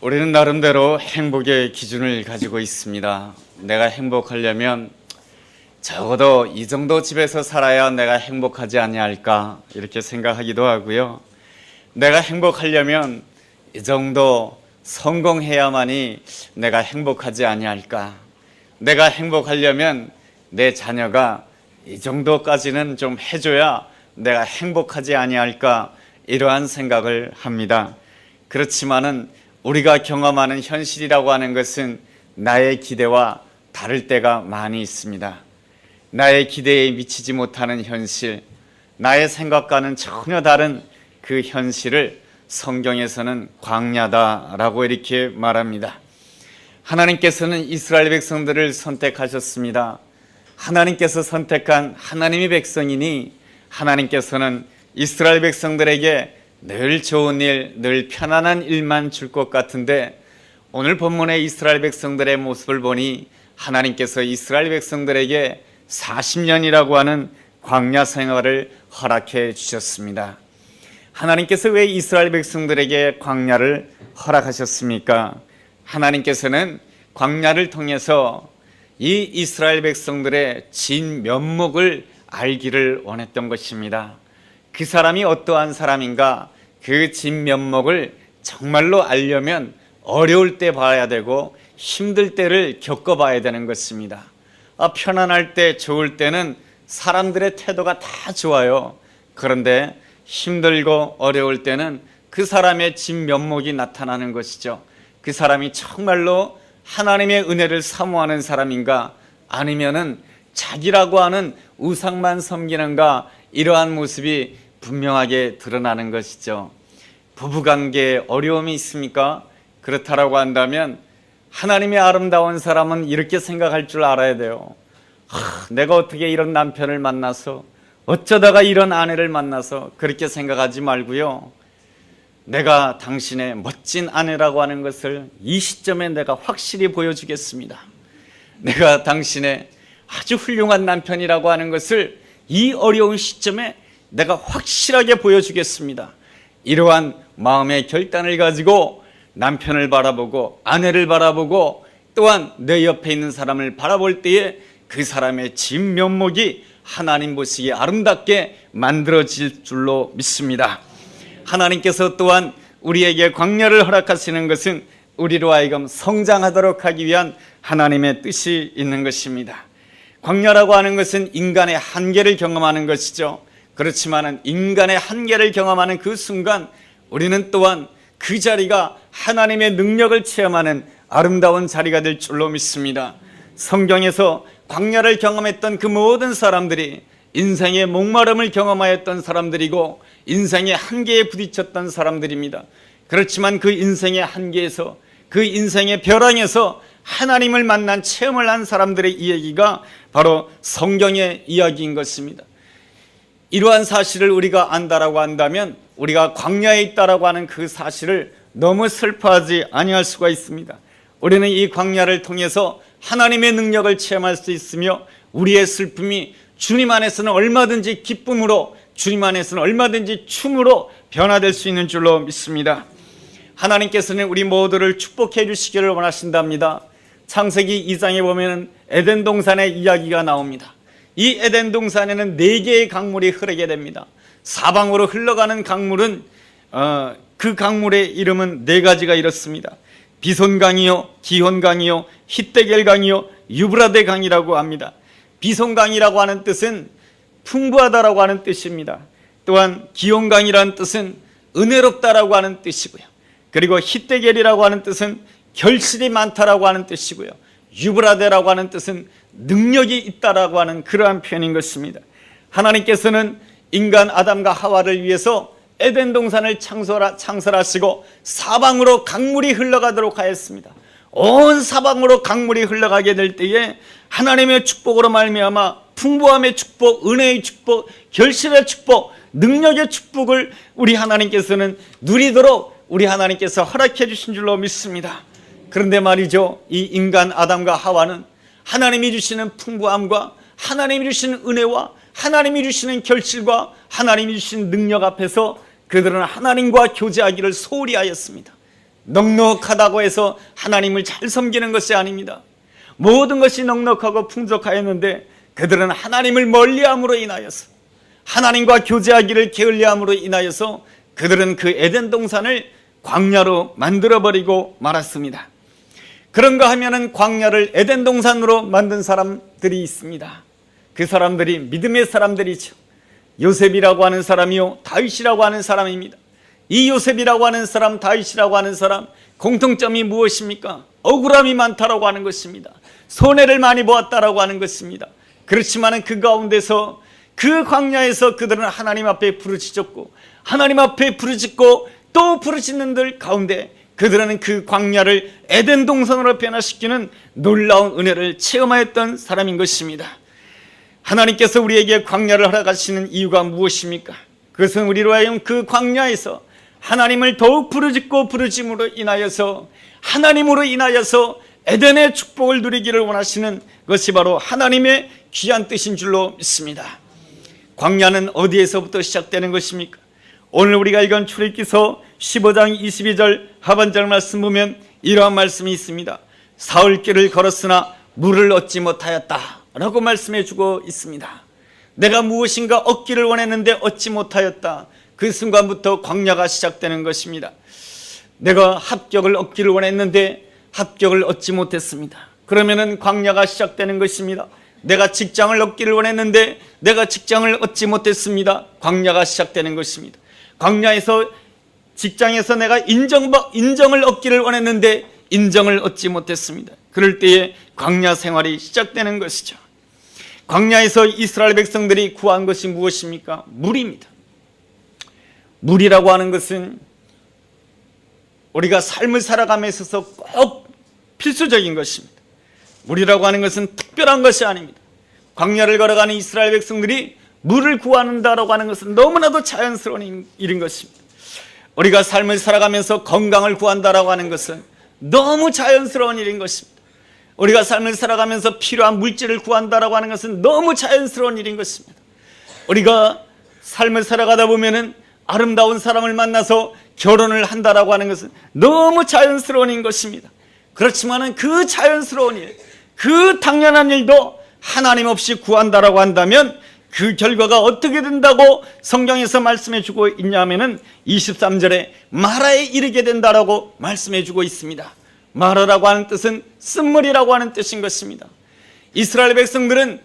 우리는 나름대로 행복의 기준을 가지고 있습니다. 내가 행복하려면 적어도 이 정도 집에서 살아야 내가 행복하지 아니할까 이렇게 생각하기도 하고요. 내가 행복하려면 이 정도 성공해야만이 내가 행복하지 아니할까. 내가 행복하려면 내 자녀가 이 정도까지는 좀 해줘야 내가 행복하지 아니할까 이러한 생각을 합니다. 그렇지만은 우리가 경험하는 현실이라고 하는 것은 나의 기대와 다를 때가 많이 있습니다. 나의 기대에 미치지 못하는 현실, 나의 생각과는 전혀 다른 그 현실을 성경에서는 광야다라고 이렇게 말합니다. 하나님께서는 이스라엘 백성들을 선택하셨습니다. 하나님께서 선택한 하나님의 백성이니 하나님께서는 이스라엘 백성들에게 늘 좋은 일, 늘 편안한 일만 줄 것 같은데 오늘 본문의 이스라엘 백성들의 모습을 보니 하나님께서 이스라엘 백성들에게 40년이라고 하는 광야 생활을 허락해 주셨습니다. 하나님께서 왜 이스라엘 백성들에게 광야를 허락하셨습니까? 하나님께서는 광야를 통해서 이 이스라엘 백성들의 진면목을 알기를 원했던 것입니다. 그 사람이 어떠한 사람인가, 그 진면목을 정말로 알려면 어려울 때 봐야 되고 힘들 때를 겪어봐야 되는 것입니다. 편안할 때, 좋을 때는 사람들의 태도가 다 좋아요. 그런데 힘들고 어려울 때는 그 사람의 진면목이 나타나는 것이죠. 그 사람이 정말로 하나님의 은혜를 사모하는 사람인가, 아니면은 자기라고 하는 우상만 섬기는가, 이러한 모습이 분명하게 드러나는 것이죠. 부부관계에 어려움이 있습니까? 그렇다라고 한다면 하나님의 아름다운 사람은 이렇게 생각할 줄 알아야 돼요. 내가 어떻게 이런 남편을 만나서, 어쩌다가 이런 아내를 만나서, 그렇게 생각하지 말고요. 내가 당신의 멋진 아내라고 하는 것을 이 시점에 내가 확실히 보여주겠습니다. 내가 당신의 아주 훌륭한 남편이라고 하는 것을 이 어려운 시점에 내가 확실하게 보여주겠습니다. 이러한 마음의 결단을 가지고 남편을 바라보고 아내를 바라보고 또한 내 옆에 있는 사람을 바라볼 때에 그 사람의 진면목이 하나님 보시기에 아름답게 만들어질 줄로 믿습니다. 하나님께서 또한 우리에게 광야를 허락하시는 것은 우리로 하여금 성장하도록 하기 위한 하나님의 뜻이 있는 것입니다. 광야라고 하는 것은 인간의 한계를 경험하는 것이죠. 그렇지만 인간의 한계를 경험하는 그 순간 우리는 또한 그 자리가 하나님의 능력을 체험하는 아름다운 자리가 될 줄로 믿습니다. 성경에서 광야를 경험했던 그 모든 사람들이 인생의 목마름을 경험하였던 사람들이고 인생의 한계에 부딪혔던 사람들입니다. 그렇지만 그 인생의 한계에서, 그 인생의 벼랑에서 하나님을 만난 체험을 한 사람들의 이야기가 바로 성경의 이야기인 것입니다. 이러한 사실을 우리가 안다라고 한다면 우리가 광야에 있다라고 하는 그 사실을 너무 슬퍼하지 아니할 수가 있습니다. 우리는 이 광야를 통해서 하나님의 능력을 체험할 수 있으며 우리의 슬픔이 주님 안에서는 얼마든지 기쁨으로, 주님 안에서는 얼마든지 춤으로 변화될 수 있는 줄로 믿습니다. 하나님께서는 우리 모두를 축복해 주시기를 원하신답니다. 창세기 2장에 보면 에덴 동산의 이야기가 나옵니다. 이 에덴 동산에는 4개의 강물이 흐르게 됩니다. 사방으로 흘러가는 강물은 그 강물의 이름은 4가지가 이렇습니다. 비손강이요, 기혼강이요, hitdegel강이요, 유브라데 강이라고 합니다. 비손강이라고 하는 뜻은 풍부하다라고 하는 뜻입니다. 또한 기혼강이라는 뜻은 은혜롭다라고 하는 뜻이고요. 그리고 hitdegel이라고 하는 뜻은 결실이 많다라고 하는 뜻이고요. 유브라데라고 하는 뜻은 능력이 있다라고 하는 그러한 표현인 것입니다. 하나님께서는 인간 아담과 하와를 위해서 에덴 동산을 창설하시고 사방으로 강물이 흘러가도록 하였습니다. 온 사방으로 강물이 흘러가게 될 때에 하나님의 축복으로 말미암아 풍부함의 축복, 은혜의 축복, 결실의 축복, 능력의 축복을 우리 하나님께서는 누리도록 우리 하나님께서 허락해 주신 줄로 믿습니다. 그런데 말이죠, 이 인간 아담과 하와는 하나님이 주시는 풍부함과 하나님이 주시는 은혜와 하나님이 주시는 결실과 하나님이 주시는 능력 앞에서 그들은 하나님과 교제하기를 소홀히 하였습니다. 넉넉하다고 해서 하나님을 잘 섬기는 것이 아닙니다. 모든 것이 넉넉하고 풍족하였는데 그들은 하나님을 멀리함으로 인하여서, 하나님과 교제하기를 게을리함으로 인하여서 그들은 그 에덴 동산을 광야로 만들어버리고 말았습니다. 그런가 하면은 광야를 에덴 동산으로 만든 사람들이 있습니다. 그 사람들이 믿음의 사람들이죠. 요셉이라고 하는 사람이요, 다윗이라고 하는 사람입니다. 이 요셉이라고 하는 사람, 다윗이라고 하는 사람, 공통점이 무엇입니까? 억울함이 많다라고 하는 것입니다. 손해를 많이 보았다라고 하는 것입니다. 그렇지만은 그 가운데서, 그 광야에서 그들은 하나님 앞에 부르짖었고, 하나님 앞에 부르짖고 또 부르짖는 가운데 그들은 그 광야를 에덴 동산으로 변화시키는 놀라운 은혜를 체험하였던 사람인 것입니다. 하나님께서 우리에게 광야를 허락하시는 이유가 무엇입니까? 그것은 우리로 하여금 그 광야에서 하나님을 더욱 부르짖고 부르짖음으로 인하여서, 하나님으로 인하여서 에덴의 축복을 누리기를 원하시는 것이 바로 하나님의 귀한 뜻인 줄로 믿습니다. 광야는 어디에서부터 시작되는 것입니까? 오늘 우리가 읽은 출애굽기서 15장 22절 하반절 말씀 보면 이러한 말씀이 있습니다. 사흘 길을 걸었으나 물을 얻지 못하였다 라고 말씀해 주고 있습니다. 내가 무엇인가 얻기를 원했는데 얻지 못하였다. 그 순간부터 광야가 시작되는 것입니다. 내가 합격을 얻기를 원했는데 합격을 얻지 못했습니다. 그러면은 광야가 시작되는 것입니다. 내가 직장을 얻기를 원했는데 내가 직장을 얻지 못했습니다. 광야가 시작되는 것입니다. 광야에서, 직장에서 내가 인정을 얻기를 원했는데 인정을 얻지 못했습니다. 그럴 때에 광야 생활이 시작되는 것이죠. 광야에서 이스라엘 백성들이 구한 것이 무엇입니까? 물입니다. 물이라고 하는 것은 우리가 삶을 살아감에 있어서 꼭 필수적인 것입니다. 물이라고 하는 것은 특별한 것이 아닙니다. 광야를 걸어가는 이스라엘 백성들이 물을 구한다라고 하는 것은 너무나도 자연스러운 일인 것입니다. 우리가 삶을 살아가면서 건강을 구한다라고 하는 것은 너무 자연스러운 일인 것입니다. 우리가 삶을 살아가면서 필요한 물질을 구한다라고 하는 것은 너무 자연스러운 일인 것입니다. 우리가 삶을 살아가다 보면은 아름다운 사람을 만나서 결혼을 한다라고 하는 것은 너무 자연스러운 일인 것입니다. 그렇지만은 그 자연스러운 일, 그 당연한 일도 하나님 없이 구한다라고 한다면 그 결과가 어떻게 된다고 성경에서 말씀해 주고 있냐면은 23절에 마라에 이르게 된다라고 말씀해 주고 있습니다. 마라라고 하는 뜻은 쓴물이라고 하는 뜻인 것입니다. 이스라엘 백성들은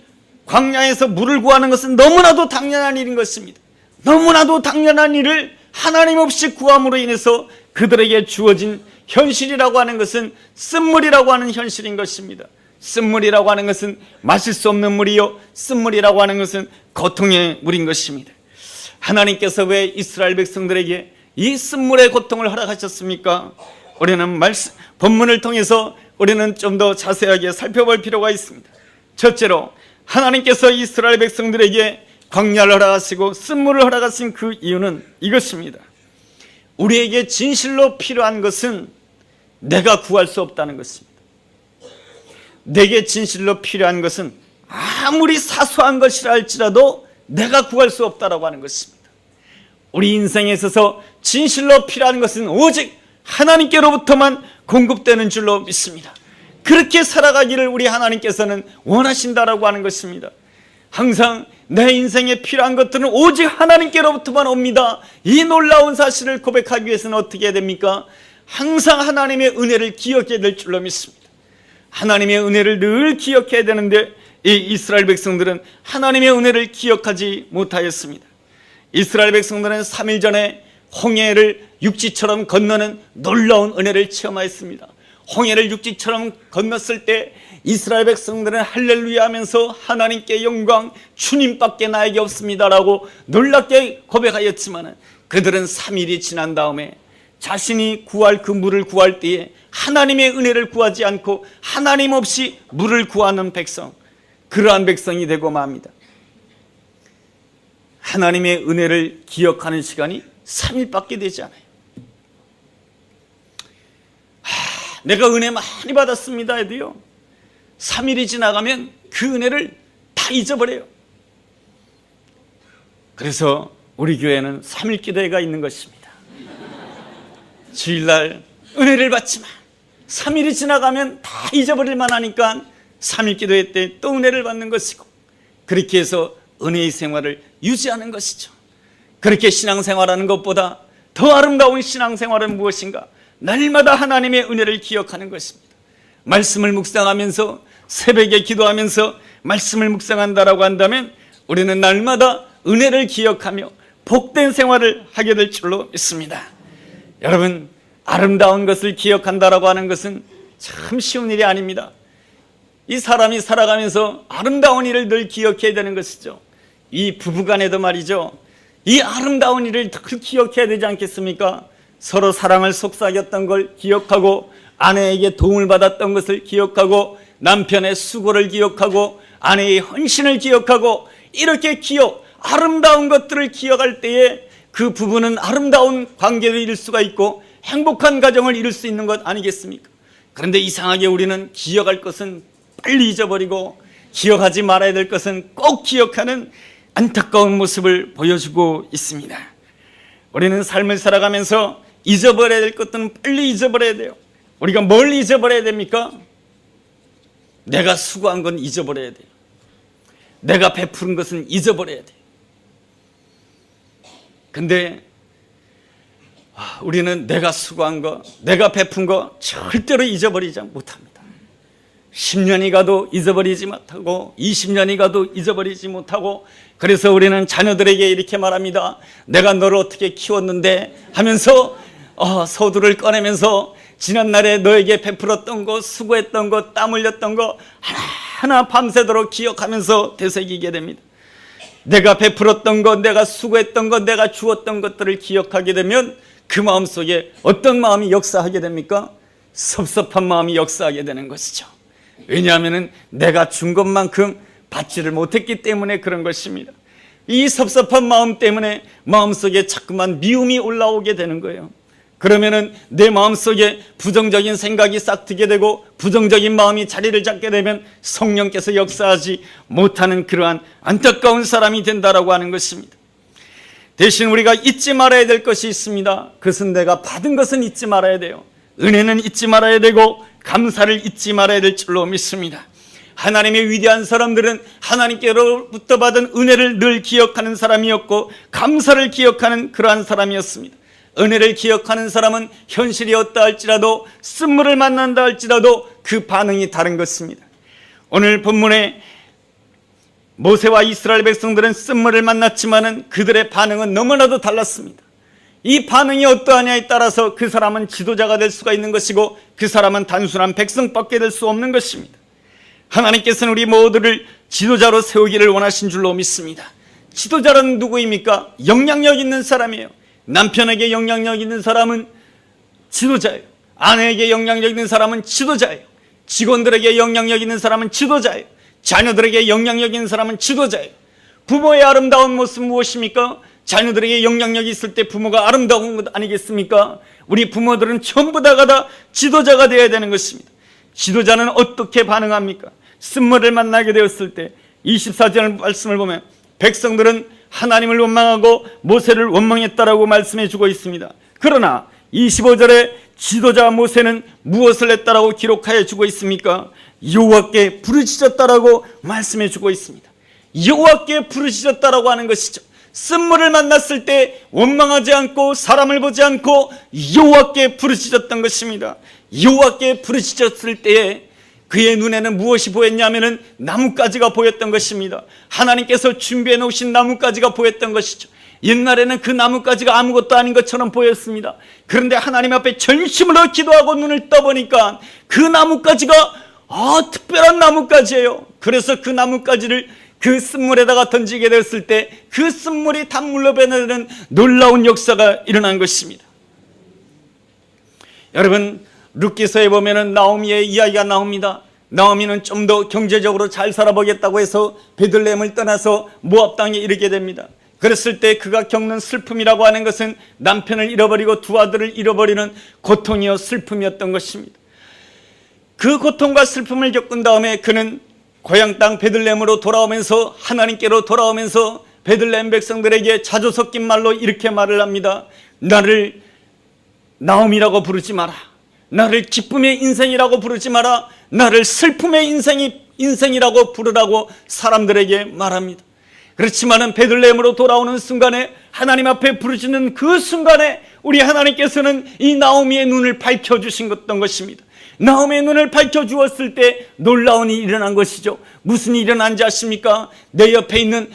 광야에서 물을 구하는 것은 너무나도 당연한 일인 것입니다. 너무나도 당연한 일을 하나님 없이 구함으로 인해서 그들에게 주어진 현실이라고 하는 것은 쓴물이라고 하는 현실인 것입니다. 쓴물이라고 하는 것은 마실 수 없는 물이요, 쓴물이라고 하는 것은 고통의 물인 것입니다. 하나님께서 왜 이스라엘 백성들에게 이 쓴물의 고통을 허락하셨습니까? 우리는 본문을 통해서 우리는 좀 더 자세하게 살펴볼 필요가 있습니다. 첫째로 하나님께서 이스라엘 백성들에게 광야를 허락하시고 쓴물을 허락하신 그 이유는 이것입니다. 우리에게 진실로 필요한 것은 내가 구할 수 없다는 것입니다. 내게 진실로 필요한 것은 아무리 사소한 것이라 할지라도 내가 구할 수 없다라고 하는 것입니다. 우리 인생에 있어서 진실로 필요한 것은 오직 하나님께로부터만 공급되는 줄로 믿습니다. 그렇게 살아가기를 우리 하나님께서는 원하신다라고 하는 것입니다. 항상 내 인생에 필요한 것들은 오직 하나님께로부터만 옵니다. 이 놀라운 사실을 고백하기 위해서는 어떻게 해야 됩니까? 항상 하나님의 은혜를 기억해야 될 줄로 믿습니다. 하나님의 은혜를 늘 기억해야 되는데 이 이스라엘 백성들은 하나님의 은혜를 기억하지 못하였습니다. 이스라엘 백성들은 3일 전에 홍해를 육지처럼 건너는 놀라운 은혜를 체험하였습니다. 홍해를 육지처럼 건넜을 때 이스라엘 백성들은 할렐루야 하면서 하나님께 영광, 주님밖에 나에게 없습니다라고 놀랍게 고백하였지만 그들은 3일이 지난 다음에 자신이 구할 그 물을 구할 때에 하나님의 은혜를 구하지 않고 하나님 없이 물을 구하는 백성, 그러한 백성이 되고 맙니다. 하나님의 은혜를 기억하는 시간이 3일밖에 되지 않아요. 내가 은혜 많이 받았습니다 해도요, 3일이 지나가면 그 은혜를 다 잊어버려요. 그래서 우리 교회는 3일 기도회가 있는 것입니다. 주일날 은혜를 받지만 3일이 지나가면 다 잊어버릴 만하니까 3일 기도했대 또 은혜를 받는 것이고, 그렇게 해서 은혜의 생활을 유지하는 것이죠. 그렇게 신앙생활하는 것보다 더 아름다운 신앙생활은 무엇인가? 날마다 하나님의 은혜를 기억하는 것입니다. 말씀을 묵상하면서, 새벽에 기도하면서 말씀을 묵상한다라고 한다면 우리는 날마다 은혜를 기억하며 복된 생활을 하게 될 줄로 믿습니다. 여러분, 아름다운 것을 기억한다라고 하는 것은 참 쉬운 일이 아닙니다. 이 사람이 살아가면서 아름다운 일을 늘 기억해야 되는 것이죠. 이 부부간에도 말이죠, 이 아름다운 일을 늘 기억해야 되지 않겠습니까? 서로 사랑을 속삭였던 걸 기억하고, 아내에게 도움을 받았던 것을 기억하고, 남편의 수고를 기억하고, 아내의 헌신을 기억하고, 이렇게 아름다운 것들을 기억할 때에 그 부부는 아름다운 관계를 이룰 수가 있고 행복한 가정을 이룰 수 있는 것 아니겠습니까? 그런데 이상하게 우리는 기억할 것은 빨리 잊어버리고, 기억하지 말아야 될 것은 꼭 기억하는 안타까운 모습을 보여주고 있습니다. 우리는 삶을 살아가면서 잊어버려야 될 것들은 빨리 잊어버려야 돼요. 우리가 뭘 잊어버려야 됩니까? 내가 수고한 건 잊어버려야 돼요. 내가 베푸는 것은 잊어버려야 돼요. 근데 우리는 내가 수고한 거, 내가 베푼 거 절대로 잊어버리지 못합니다. 10년이 가도 잊어버리지 못하고 20년이 가도 잊어버리지 못하고, 그래서 우리는 자녀들에게 이렇게 말합니다. 내가 너를 어떻게 키웠는데 하면서 서두를 꺼내면서 지난날에 너에게 베풀었던 거, 수고했던 거, 땀 흘렸던 거 하나하나 밤새도록 기억하면서 되새기게 됩니다. 내가 베풀었던 것, 내가 수고했던 것, 내가 주었던 것들을 기억하게 되면 그 마음속에 어떤 마음이 역사하게 됩니까? 섭섭한 마음이 역사하게 되는 것이죠. 왜냐하면 내가 준 것만큼 받지를 못했기 때문에 그런 것입니다. 이 섭섭한 마음 때문에 마음속에 자꾸만 미움이 올라오게 되는 거예요. 그러면은 내 마음속에 부정적인 생각이 싹트게 되고 부정적인 마음이 자리를 잡게 되면 성령께서 역사하지 못하는 그러한 안타까운 사람이 된다라고 하는 것입니다. 대신 우리가 잊지 말아야 될 것이 있습니다. 그것은 내가 받은 것은 잊지 말아야 돼요. 은혜는 잊지 말아야 되고 감사를 잊지 말아야 될 줄로 믿습니다. 하나님의 위대한 사람들은 하나님께로부터 받은 은혜를 늘 기억하는 사람이었고 감사를 기억하는 그러한 사람이었습니다. 은혜를 기억하는 사람은 현실이 어떠 할지라도, 쓴물을 만난다 할지라도 그 반응이 다른 것입니다. 오늘 본문에 모세와 이스라엘 백성들은 쓴물을 만났지만은 그들의 반응은 너무나도 달랐습니다. 이 반응이 어떠하냐에 따라서 그 사람은 지도자가 될 수가 있는 것이고 그 사람은 단순한 백성밖에 될 수 없는 것입니다. 하나님께서는 우리 모두를 지도자로 세우기를 원하신 줄로 믿습니다. 지도자는 누구입니까? 영향력 있는 사람이에요. 남편에게 영향력 있는 사람은 지도자예요. 아내에게 영향력 있는 사람은 지도자예요. 직원들에게 영향력 있는 사람은 지도자예요. 자녀들에게 영향력 있는 사람은 지도자예요. 부모의 아름다운 모습 무엇입니까? 자녀들에게 영향력이 있을 때 부모가 아름다운 것 아니겠습니까? 우리 부모들은 전부 다가 지도자가 되어야 되는 것입니다. 지도자는 어떻게 반응합니까? 쓴물을 만나게 되었을 때 24절 말씀을 보면 백성들은 하나님을 원망하고 모세를 원망했다라고 말씀해 주고 있습니다. 그러나 25절에 지도자 모세는 무엇을 했다라고 기록하여 주고 있습니까? 여호와께 부르짖었다라고 말씀해 주고 있습니다. 여호와께 부르짖었다라고 하는 것이죠. 쓴물을 만났을 때 원망하지 않고 사람을 보지 않고 여호와께 부르짖었던 것입니다. 여호와께 부르짖었을 때에 그의 눈에는 무엇이 보였냐면은 나뭇가지가 보였던 것입니다. 하나님께서 준비해 놓으신 나뭇가지가 보였던 것이죠. 옛날에는 그 나뭇가지가 아무것도 아닌 것처럼 보였습니다. 그런데 하나님 앞에 전심으로 기도하고 눈을 떠보니까 그 나뭇가지가 특별한 나뭇가지예요. 그래서 그 나뭇가지를 그 쓴물에다가 던지게 되었을 때 그 쓴물이 단물로 변하는 놀라운 역사가 일어난 것입니다. 여러분, 룻기서에 보면은 나오미의 이야기가 나옵니다. 나오미는 좀 더 경제적으로 잘 살아보겠다고 해서 베들레헴을 떠나서 모압 땅에 이르게 됩니다. 그랬을 때 그가 겪는 슬픔이라고 하는 것은 남편을 잃어버리고 두 아들을 잃어버리는 고통이요 슬픔이었던 것입니다. 그 고통과 슬픔을 겪은 다음에 그는 고향 땅 베들레헴으로 돌아오면서 하나님께로 돌아오면서 베들레헴 백성들에게 자주 섞인 말로 이렇게 말을 합니다. 나를 나오미라고 부르지 마라. 나를 기쁨의 인생이라고 부르지 마라, 나를 슬픔의 인생이라고 부르라고 사람들에게 말합니다. 그렇지만은 베들레헴으로 돌아오는 순간에, 하나님 앞에 부르짖는 그 순간에 우리 하나님께서는 이 나오미의 눈을 밝혀주신 것입니다. 나오미의 눈을 밝혀주었을 때 놀라운 일이 일어난 것이죠. 무슨 일이 일어난지 아십니까? 내 옆에 있는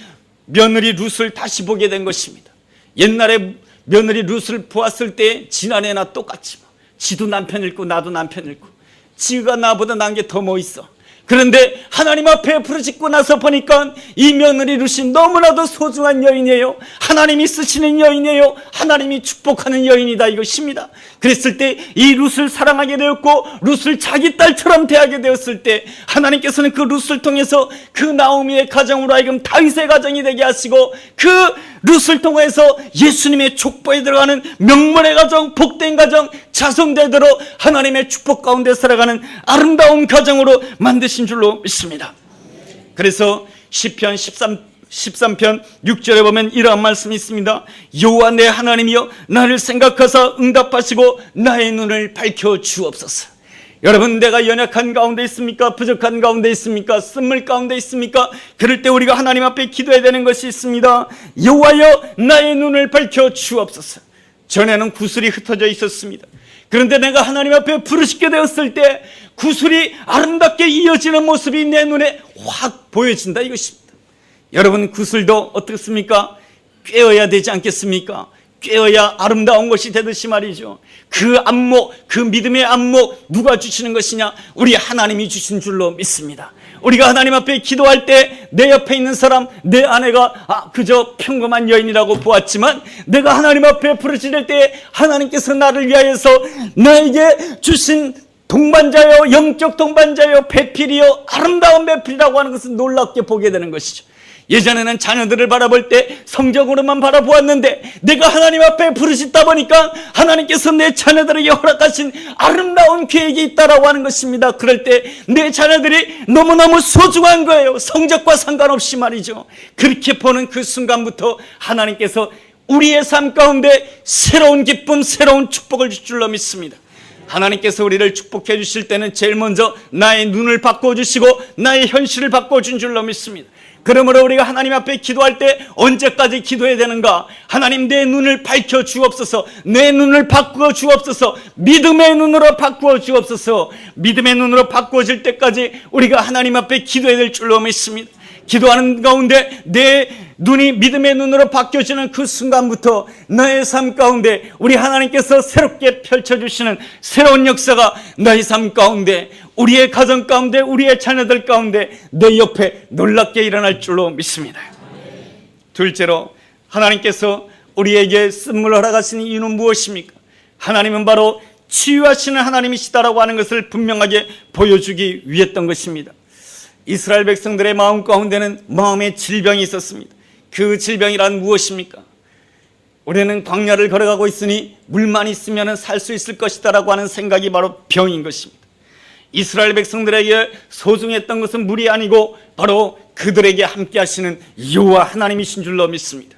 며느리 룻을 다시 보게 된 것입니다. 옛날에 며느리 룻을 보았을 때 지난해나 똑같이 지도 남편 잃고 나도 남편 잃고 지가 나보다 난 게 더 뭐 있어. 그런데 하나님 앞에 부르짖고 나서 보니까 이 며느리 룻이 너무나도 소중한 여인이에요. 하나님이 쓰시는 여인이에요. 하나님이 축복하는 여인이다, 이것입니다. 그랬을 때 이 룻을 사랑하게 되었고 룻을 자기 딸처럼 대하게 되었을 때 하나님께서는 그 룻을 통해서 그 나오미의 가정으로 하여금 다윗의 가정이 되게 하시고, 그 룻을 통해서 예수님의 족보에 들어가는 명문의 가정, 복된 가정, 자손대대로 하나님의 축복 가운데 살아가는 아름다운 가정으로 만드신 줄로 믿습니다. 그래서 시편 13편 6절에 보면 이러한 말씀이 있습니다. 여호와 내 하나님이여, 나를 생각하사 응답하시고 나의 눈을 밝혀 주옵소서. 여러분, 내가 연약한 가운데 있습니까? 부족한 가운데 있습니까? 쓴물 가운데 있습니까? 그럴 때 우리가 하나님 앞에 기도해야 되는 것이 있습니다. 여호와여, 나의 눈을 밝혀 주옵소서. 전에는 구슬이 흩어져 있었습니다. 그런데 내가 하나님 앞에 부르짖게 되었을 때 구슬이 아름답게 이어지는 모습이 내 눈에 확 보여진다, 이것입니다. 여러분, 구슬도 어떻습니까? 꿰어야 되지 않겠습니까? 꿰어야 아름다운 것이 되듯이 말이죠. 그 안목, 그 믿음의 안목 누가 주시는 것이냐? 우리 하나님이 주신 줄로 믿습니다. 우리가 하나님 앞에 기도할 때 내 옆에 있는 사람, 내 아내가 그저 평범한 여인이라고 보았지만, 내가 하나님 앞에 부르짖을 때 하나님께서 나를 위하여서 나에게 주신 동반자요, 영적 동반자요, 배필이요, 아름다운 배필이라고 하는 것을 놀랍게 보게 되는 것이죠. 예전에는 자녀들을 바라볼 때 성적으로만 바라보았는데, 내가 하나님 앞에 부르짖다 보니까 하나님께서 내 자녀들에게 허락하신 아름다운 계획이 있다라고 하는 것입니다. 그럴 때 내 자녀들이 너무너무 소중한 거예요. 성적과 상관없이 말이죠. 그렇게 보는 그 순간부터 하나님께서 우리의 삶 가운데 새로운 기쁨, 새로운 축복을 줄 줄로 믿습니다. 하나님께서 우리를 축복해 주실 때는 제일 먼저 나의 눈을 바꿔주시고 나의 현실을 바꿔준 줄로 믿습니다. 그러므로 우리가 하나님 앞에 기도할 때 언제까지 기도해야 되는가? 하나님, 내 눈을 밝혀 주옵소서. 내 눈을 바꾸어 주옵소서. 믿음의 눈으로 바꾸어 주옵소서. 믿음의 눈으로 바꾸어질 때까지 우리가 하나님 앞에 기도해야 될 줄로 믿습니다. 기도하는 가운데 내 눈이 믿음의 눈으로 바뀌어지는 그 순간부터 나의 삶 가운데 우리 하나님께서 새롭게 펼쳐주시는 새로운 역사가 나의 삶 가운데, 우리의 가정 가운데, 우리의 자녀들 가운데 내 옆에 놀랍게 일어날 줄로 믿습니다. 둘째로, 하나님께서 우리에게 쓴물을 허락하시는 이유는 무엇입니까? 하나님은 바로 치유하시는 하나님이시다라고 하는 것을 분명하게 보여주기 위했던 것입니다. 이스라엘 백성들의 마음 가운데는 마음의 질병이 있었습니다. 그 질병이란 무엇입니까? 우리는 광야를 걸어가고 있으니 물만 있으면 살 수 있을 것이다라고 하는 생각이 바로 병인 것입니다. 이스라엘 백성들에게 소중했던 것은 물이 아니고 바로 그들에게 함께 하시는 여호와 하나님이신 줄로 믿습니다.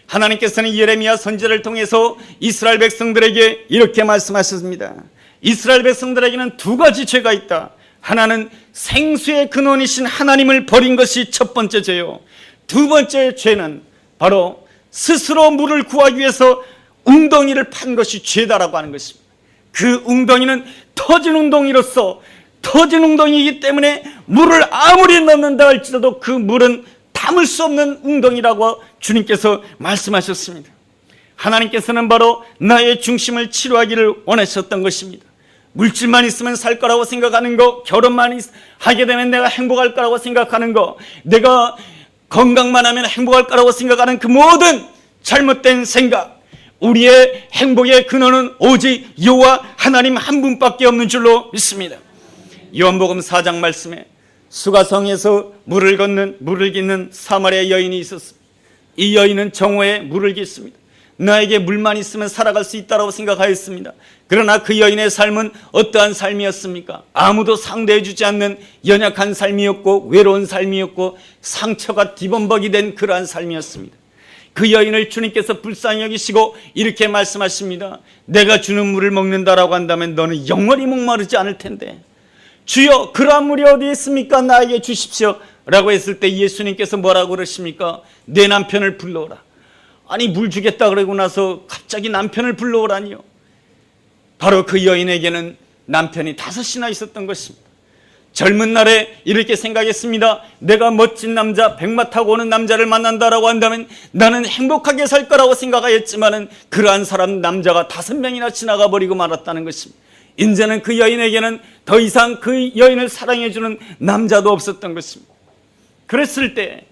하나님께서는 예레미야 선지자를 통해서 이스라엘 백성들에게 이렇게 말씀하셨습니다. 이스라엘 백성들에게는 두 가지 죄가 있다. 하나는 생수의 근원이신 하나님을 버린 것이 첫 번째 죄요, 두 번째 죄는 바로 스스로 물을 구하기 위해서 웅덩이를 판 것이 죄다라고 하는 것입니다. 그 웅덩이는 터진 웅덩이로서, 터진 웅덩이이기 때문에 물을 아무리 넣는다 할지라도 그 물은 담을 수 없는 웅덩이라고 주님께서 말씀하셨습니다. 하나님께서는 바로 나의 중심을 치료하기를 원하셨던 것입니다. 물질만 있으면 살 거라고 생각하는 거, 결혼만 하게 되면 내가 행복할 거라고 생각하는 거, 내가 건강만 하면 행복할 거라고 생각하는 그 모든 잘못된 생각, 우리의 행복의 근원은 오직 여호와 하나님 한 분밖에 없는 줄로 믿습니다. 요한복음 4장 말씀에 수가성에서 물을 깃는 사마리아 여인이 있었습니다. 이 여인은 정오에 물을 깃습니다. 나에게 물만 있으면 살아갈 수 있다고 생각하였습니다. 그러나 그 여인의 삶은 어떠한 삶이었습니까? 아무도 상대해 주지 않는 연약한 삶이었고 외로운 삶이었고 상처가 뒤범벅이 된 그러한 삶이었습니다. 그 여인을 주님께서 불쌍히 여기시고 이렇게 말씀하십니다. 내가 주는 물을 먹는다라고 한다면 너는 영원히 목마르지 않을 텐데 주여 그러한 물이 어디에 있습니까? 나에게 주십시오 라고 했을 때 예수님께서 뭐라고 그러십니까? 내 남편을 불러오라. 아니 물 주겠다 그러고 나서 갑자기 남편을 불러오라니요. 바로 그 여인에게는 남편이 5이나 있었던 것입니다. 젊은 날에 이렇게 생각했습니다. 내가 멋진 남자, 백마 타고 오는 남자를 만난다라고 한다면 나는 행복하게 살 거라고 생각하였지만은 그러한 사람 남자가 5명이나 지나가 버리고 말았다는 것입니다. 이제는 그 여인에게는 더 이상 그 여인을 사랑해주는 남자도 없었던 것입니다. 그랬을 때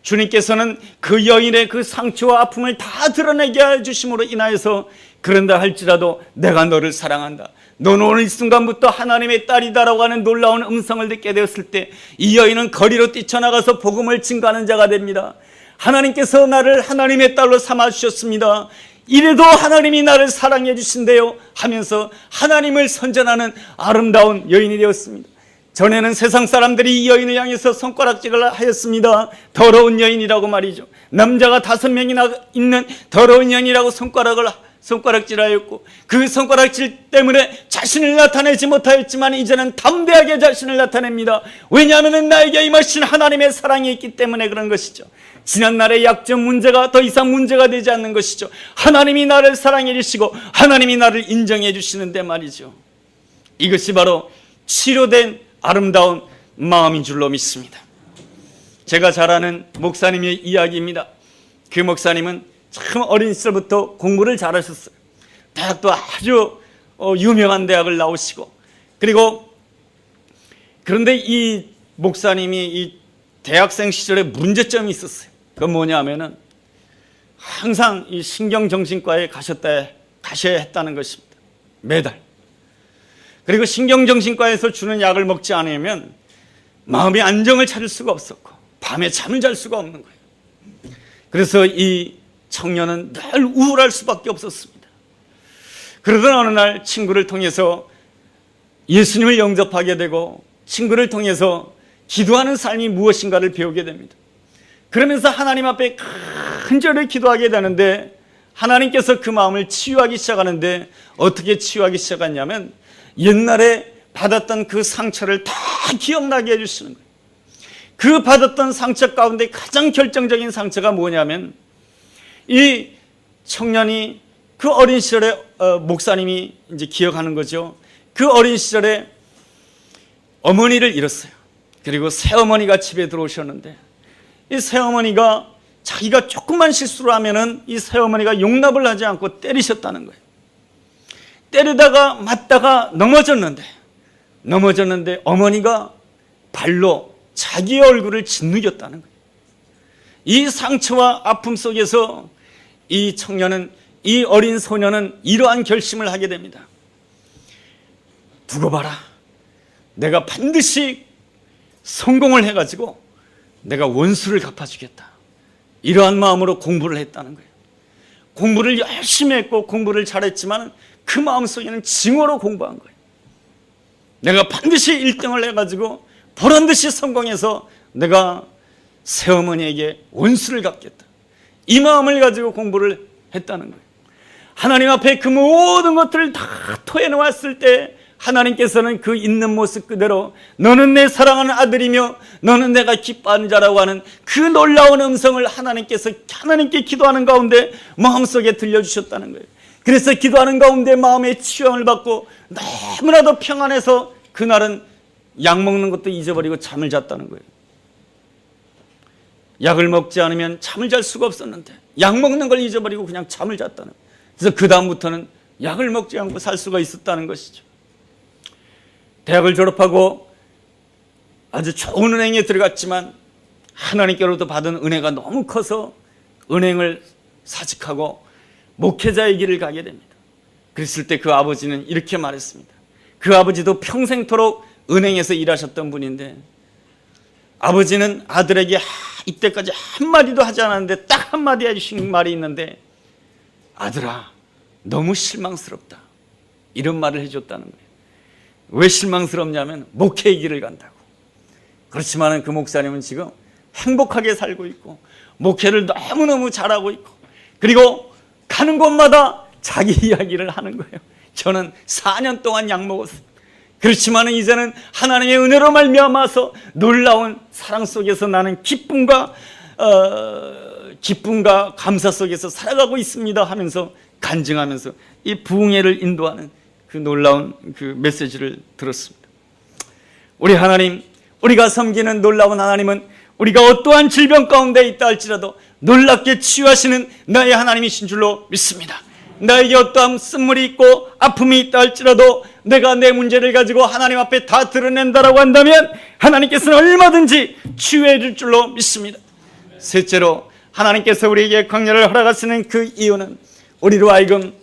주님께서는 그 여인의 그 상처와 아픔을 다 드러내게 해주심으로 인하여서 그런다 할지라도 내가 너를 사랑한다. 너는 오늘 이 순간부터 하나님의 딸이다라고 하는 놀라운 음성을 듣게 되었을 때 이 여인은 거리로 뛰쳐나가서 복음을 증거하는 자가 됩니다. 하나님께서 나를 하나님의 딸로 삼아주셨습니다. 이래도 하나님이 나를 사랑해 주신대요 하면서 하나님을 선전하는 아름다운 여인이 되었습니다. 전에는 세상 사람들이 이 여인을 향해서 손가락질을 하였습니다. 더러운 여인이라고 말이죠. 남자가 5명이나 있는 더러운 여인이라고 손가락질하였고 그 손가락질 때문에 자신을 나타내지 못하였지만 이제는 담대하게 자신을 나타냅니다. 왜냐하면 나에게 임하신 하나님의 사랑이 있기 때문에 그런 것이죠. 지난날의 약점 문제가 더 이상 문제가 되지 않는 것이죠. 하나님이 나를 사랑해 주시고 하나님이 나를 인정해 주시는데 말이죠. 이것이 바로 치료된 아름다운 마음인 줄로 믿습니다. 제가 잘 아는 목사님의 이야기입니다. 그 목사님은 참 어린 시절부터 공부를 잘하셨어요. 대학도 아주 유명한 대학을 나오시고 그런데 이 목사님이 이 대학생 시절에 문제점이 있었어요. 그건 뭐냐면은 항상 이 신경정신과에 가셔야 했다는 것입니다. 매달. 그리고 신경정신과에서 주는 약을 먹지 않으면 마음의 안정을 찾을 수가 없었고 밤에 잠을 잘 수가 없는 거예요. 그래서 이 청년은 늘 우울할 수밖에 없었습니다. 그러던 어느 날 친구를 통해서 예수님을 영접하게 되고 친구를 통해서 기도하는 삶이 무엇인가를 배우게 됩니다. 그러면서 하나님 앞에 간절히 기도하게 되는데 하나님께서 그 마음을 치유하기 시작하는데 어떻게 치유하기 시작했냐면 옛날에 받았던 그 상처를 다 기억나게 해주시는 거예요. 그 받았던 상처 가운데 가장 결정적인 상처가 뭐냐면 이 청년이 그 어린 시절에 목사님이 이제 기억하는 거죠. 그 어린 시절에 어머니를 잃었어요. 그리고 새어머니가 집에 들어오셨는데 이 새어머니가 자기가 조금만 실수를 하면은 이 새어머니가 용납을 하지 않고 때리셨다는 거예요. 때리다가 맞다가 넘어졌는데 어머니가 발로 자기의 얼굴을 짓누겼다는 거예요. 이 상처와 아픔 속에서 이 청년은, 이 어린 소년은 이러한 결심을 하게 됩니다. 두고 봐라. 내가 반드시 성공을 해가지고 내가 원수를 갚아주겠다. 이러한 마음으로 공부를 했다는 거예요. 공부를 열심히 했고 공부를 잘했지만 그 마음속에는 징어로 공부한 거예요. 내가 반드시 1등을 해가지고 보란듯이 성공해서 내가 새어머니에게 원수를 갚겠다. 이 마음을 가지고 공부를 했다는 거예요. 하나님 앞에 그 모든 것들을 다 토해놓았을 때 하나님께서는 그 있는 모습 그대로 너는 내 사랑하는 아들이며 너는 내가 기뻐하는 자라고 하는 그 놀라운 음성을 하나님께 기도하는 가운데 마음속에 들려주셨다는 거예요. 그래서 기도하는 가운데 마음의 치유함을 받고 너무나도 평안해서 그날은 약 먹는 것도 잊어버리고 잠을 잤다는 거예요. 약을 먹지 않으면 잠을 잘 수가 없었는데 약 먹는 걸 잊어버리고 그냥 잠을 잤다는 거예요. 그래서 그 다음부터는 약을 먹지 않고 살 수가 있었다는 것이죠. 대학을 졸업하고 아주 좋은 은행에 들어갔지만 하나님께로부터 받은 은혜가 너무 커서 은행을 사직하고 목회자의 길을 가게 됩니다. 그랬을 때 그 아버지는 이렇게 말했습니다. 그 아버지도 평생토록 은행에서 일하셨던 분인데 아버지는 아들에게 이때까지 한마디도 하지 않았는데 딱 한마디 해주신 말이 있는데 아들아 너무 실망스럽다. 이런 말을 해줬다는 거예요. 왜 실망스럽냐면 목회의 길을 간다고. 그렇지만 그 목사님은 지금 행복하게 살고 있고 목회를 너무너무 잘하고 있고 그리고 가는 곳마다 자기 이야기를 하는 거예요. 저는 4년 동안 약 먹었어요. 그렇지만 이제는 하나님의 은혜로 말미암아서 놀라운 사랑 속에서 나는 기쁨과 감사 속에서 살아가고 있습니다 하면서 간증하면서 이 부흥회를 인도하는 그 놀라운 그 메시지를 들었습니다. 우리 하나님, 우리가 섬기는 놀라운 하나님은 우리가 어떠한 질병 가운데 있다 할지라도 놀랍게 치유하시는 나의 하나님이신 줄로 믿습니다. 나에게 어떠한 쓴물이 있고 아픔이 있다 할지라도 내가 내 문제를 가지고 하나님 앞에 다 드러낸다라고 한다면 하나님께서는 얼마든지 치유해 줄 줄로 믿습니다. 셋째로 하나님께서 우리에게 광야를 허락하시는 그 이유는 우리로 하여금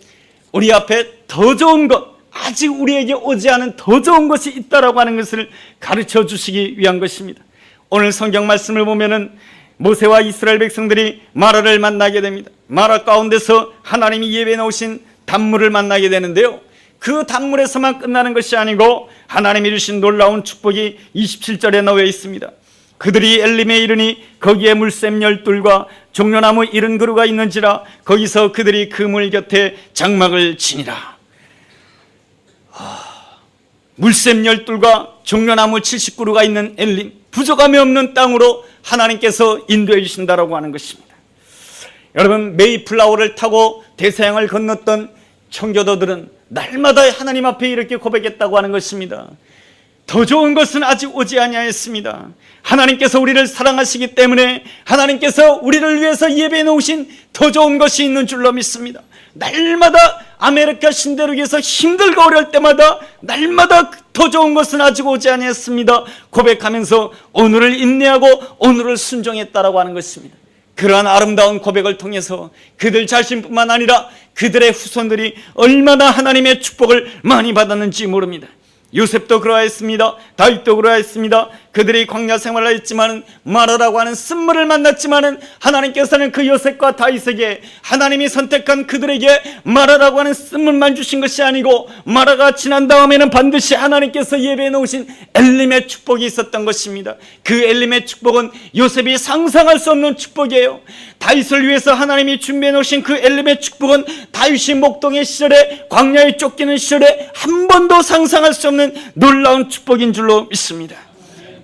우리 앞에 더 좋은 것, 아직 우리에게 오지 않은 더 좋은 것이 있다라고 하는 것을 가르쳐 주시기 위한 것입니다. 오늘 성경 말씀을 보면은 모세와 이스라엘 백성들이 마라를 만나게 됩니다. 마라 가운데서 하나님이 예배해 놓으신 단물을 만나게 되는데요, 그 단물에서만 끝나는 것이 아니고 하나님이 주신 놀라운 축복이 27절에 놓여 있습니다. 그들이 엘림에 이르니 거기에 물샘 12과 종려나무 70그루가 있는지라 거기서 그들이 그 물 곁에 장막을 치니라. 물샘 12과 종려나무 70그루가 있는 엘림, 부족함이 없는 땅으로 하나님께서 인도해 주신다라고 하는 것입니다. 여러분, 메이플라워를 타고 대서양을 건넜던 청교도들은 날마다 하나님 앞에 이렇게 고백했다고 하는 것입니다. 더 좋은 것은 아직 오지 아니하였습니다. 하나님께서 우리를 사랑하시기 때문에 하나님께서 우리를 위해서 예배해 놓으신 더 좋은 것이 있는 줄로 믿습니다. 날마다 아메리카 신대륙에서 힘들고 어려울 때마다 날마다 더 좋은 것은 아직 오지 아니했습니다 고백하면서 오늘을 인내하고 오늘을 순종했다라고 하는 것입니다. 그러한 아름다운 고백을 통해서 그들 자신뿐만 아니라 그들의 후손들이 얼마나 하나님의 축복을 많이 받았는지 모릅니다. 요셉도 그러하였습니다. 다윗도 그러하였습니다. 그들이 광야 생활을 했지만 마라라고 하는 쓴물을 만났지만 하나님께서는 그 요셉과 다윗에게 하나님이 선택한 그들에게 마라라고 하는 쓴물만 주신 것이 아니고 마라가 지난 다음에는 반드시 하나님께서 예배해 놓으신 엘림의 축복이 있었던 것입니다. 그 엘림의 축복은 요셉이 상상할 수 없는 축복이에요. 다윗을 위해서 하나님이 준비해 놓으신 그 엘림의 축복은 다윗이 목동의 시절에 광야에 쫓기는 시절에 한 번도 상상할 수 없는 놀라운 축복인 줄로 믿습니다.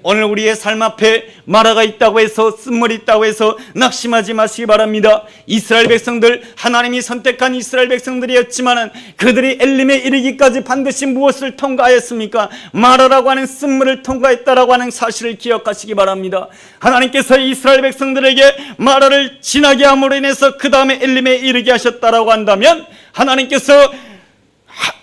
오늘 우리의 삶 앞에 마라가 있다고 해서 쓴물이 있다고 해서 낙심하지 마시기 바랍니다. 이스라엘 백성들, 하나님이 선택한 이스라엘 백성들이었지만 그들이 엘림에 이르기까지 반드시 무엇을 통과하였습니까? 마라라고 하는 쓴물을 통과했다라고 하는 사실을 기억하시기 바랍니다. 하나님께서 이스라엘 백성들에게 마라를 지나게 함으로 인해서 그 다음에 엘림에 이르게 하셨다라고 한다면 하나님께서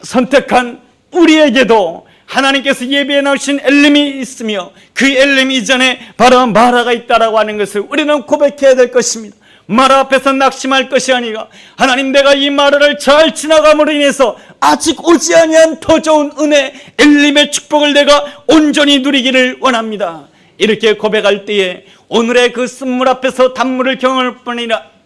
선택한 우리에게도 하나님께서 예배해 놓으신 엘림이 있으며 그 엘림 이전에 바로 마라가 있다라고 하는 것을 우리는 고백해야 될 것입니다. 마라 앞에서 낙심할 것이 아니라 하나님, 내가 이 마라를 잘 지나감으로 인해서 아직 오지 아니한 더 좋은 은혜, 엘림의 축복을 내가 온전히 누리기를 원합니다. 이렇게 고백할 때에 오늘의 그 쓴물 앞에서 단물을 경험할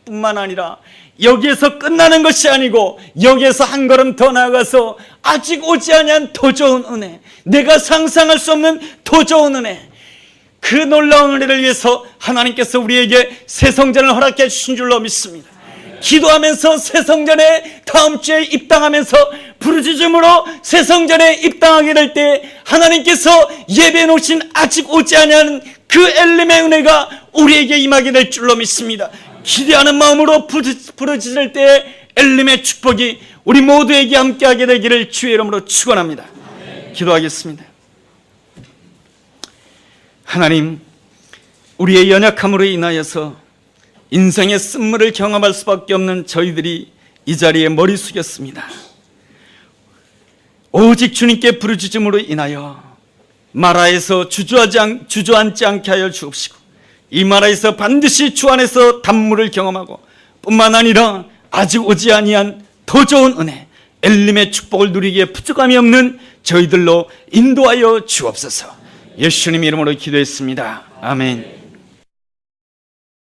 뿐만 아니라 여기에서 끝나는 것이 아니고 여기에서 한 걸음 더 나아가서 아직 오지 아니한 더 좋은 은혜, 내가 상상할 수 없는 더 좋은 은혜, 그 놀라운 은혜를 위해서 하나님께서 우리에게 새 성전을 허락해 주신 줄로 믿습니다. 기도하면서 새 성전에 다음 주에 입당하면서 부르짖음으로 새 성전에 입당하게 될 때 하나님께서 예배해 놓으신 아직 오지 아니한 그 엘림의 은혜가 우리에게 임하게 될 줄로 믿습니다. 기대하는 마음으로 부르짖을 때 엘림의 축복이 우리 모두에게 함께하게 되기를 주의 이름으로 축원합니다. 기도하겠습니다. 하나님, 우리의 연약함으로 인하여서 인생의 쓴물을 경험할 수밖에 없는 저희들이 이 자리에 머리 숙였습니다. 오직 주님께 부르짖음으로 인하여 마라에서 주저앉지 않게 하여 주옵시고 이 마라에서 반드시 주 안에서 단물을 경험하고 뿐만 아니라 아직 오지 아니한 더 좋은 은혜, 엘림의 축복을 누리기에 부족함이 없는 저희들로 인도하여 주옵소서. 예수님 이름으로 기도했습니다. 아멘.